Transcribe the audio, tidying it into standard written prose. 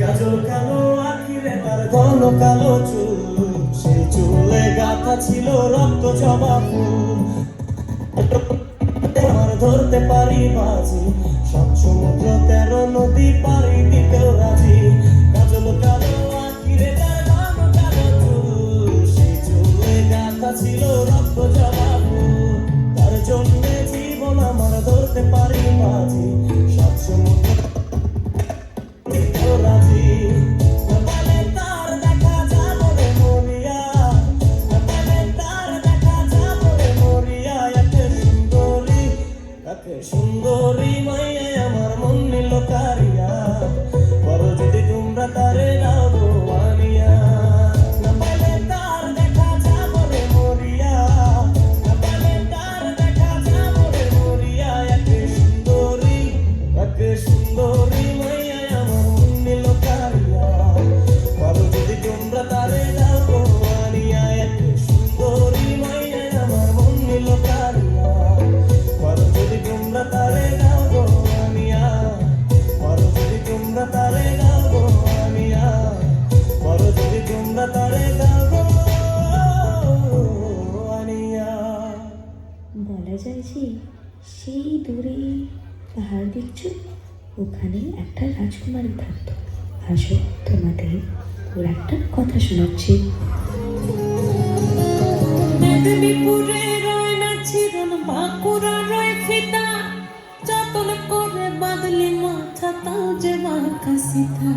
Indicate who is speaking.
Speaker 1: কাজল কালো আখিরে তার ঘন কালো চুল, সেই চুলে গাঁথা ছিল রক্ত জবা ফুল। আমার ধরতে পারি বাজি, সব সমুদ্র 13 নদী পারি দিতেও রাজি। কাজল কালো আখিরে তার ঘন কালো চুল, সেই চুলে গাঁথা ছিল রক্ত জবা ফুল। তার জন্যে জীবন আমার ধরতে পারি বাজি, সব সমুদ্র রাজি। তার দেখা যাবরে মরিয়া, তার দেখা যাবরে মরিয়া। একে সুন্দরী মাইয়া আমার মন নিল কারিয়া, বড় যদি তোমরা তারে দাও গো আনিয়া। তার দেখা যাবরে মরিয়া, তার দেখা যাবরে মরিয়া। একে সুন্দরী মাইয়া আমার মন নিল কারিয়া, বড় যদি তোমরা তারে দাও গো আনিয়া। একে সুন্দরী মাইয়া আমার মন নিল কারিয়া, বড় যদি তোমরা তারে দাও গো আনিয়া। বড় যদি তোমরা তারে দাও গো আনিয়া, বড় যদি তোমরা তারে দাও গো আনিয়া।
Speaker 2: বলা যায় যে সেই দূরে পাহাড় দেখছো, ওখানে একটা রাজকুমারী থাকতো। আসো তোমাদের ওর একটা কথা শোনাচ্ছি।
Speaker 3: মেদিনীপুরে রয় না চিরন, বাঁকুড়া রয় ফিতা, যতন করে বাদলি মাথা তাও যে বাঁকা সীতা।